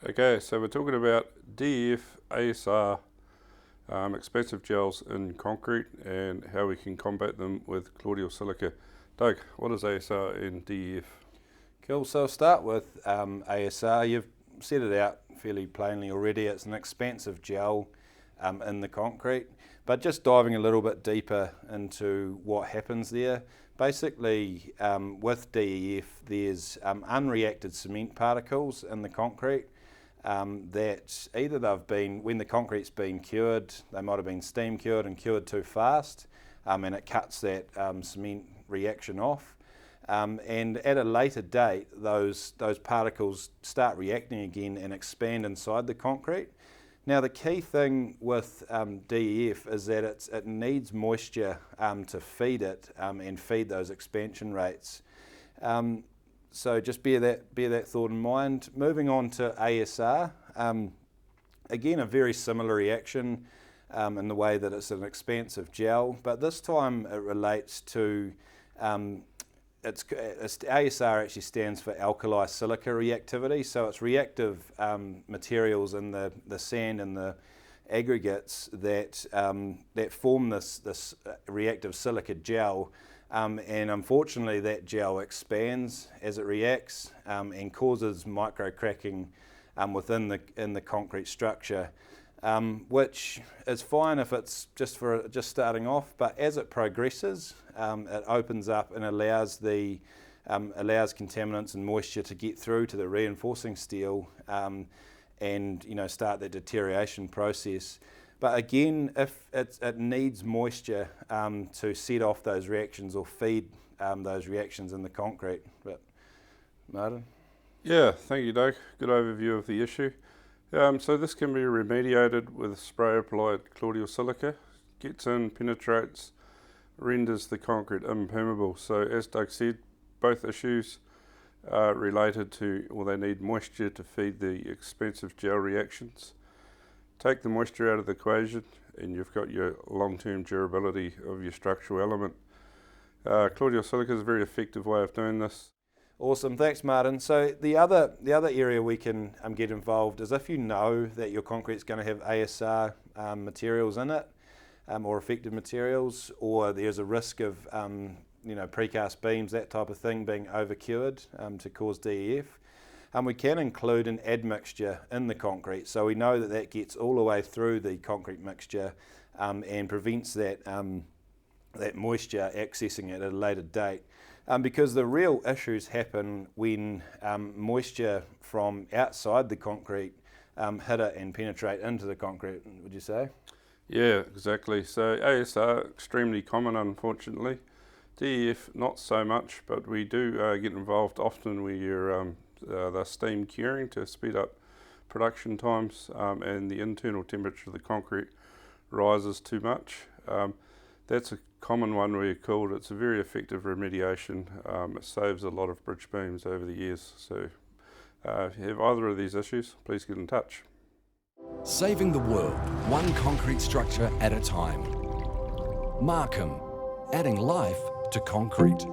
Okay, so we're talking about DEF, ASR, expansive gels in concrete and how we can combat them with colloidal silica. Doug, what is ASR and DEF? Cool, so I'll start with ASR. You've set it out fairly plainly already. It's an expansive gel in the concrete, but just diving a little bit deeper into what happens there. Basically, with DEF, there's unreacted cement particles in the concrete that either they've been, when the concrete's been cured, they might have been steam cured and cured too fast, and it cuts that cement reaction off. And at a later date, those particles start reacting again and expand inside the concrete. Now the key thing with DEF is that it needs moisture to feed it and feed those expansion rates. So just bear that thought in mind. Moving on to ASR, again a very similar reaction in the way that it's an expansive gel, but this time it relates to ASR actually stands for alkali silica reactivity, so it's reactive materials in the sand and the aggregates that form this reactive silica gel, and unfortunately that gel expands as it reacts and causes micro cracking within the concrete structure, which is fine if it's just starting off, but as it progresses, it opens up and allows contaminants and moisture to get through to the reinforcing steel and start that deterioration process. But again, if it needs moisture to set off those reactions or feed those reactions in the concrete. But Martin? Yeah, thank you, Doug. Good overview of the issue. So this can be remediated with spray applied colloidal silica. Gets in, penetrates, renders the concrete impermeable. So as Doug said, both issues are related to, or they need moisture to feed the expansive gel reactions. Take the moisture out of the equation and you've got your long-term durability of your structural element. Colloidal silica is a very effective way of doing this. Awesome, thanks Martin. So the other area we can get involved is if you know that your concrete's going to have ASR materials in it, or affected materials, or there's a risk of precast beams, that type of thing, being over-cured to cause DEF. We can include an admixture in the concrete, so we know that gets all the way through the concrete mixture and prevents that moisture accessing it at a later date. Because the real issues happen when moisture from outside the concrete hit it and penetrate into the concrete, would you say? Yeah, exactly. So ASR, extremely common unfortunately. DEF, not so much, but we do get involved often where you're the steam curing to speed up production times and the internal temperature of the concrete rises too much. That's a common one we're called. It's a very effective remediation. It saves a lot of bridge beams over the years. So if you have either of these issues, please get in touch. Saving the world, one concrete structure at a time. Markham, adding life to concrete.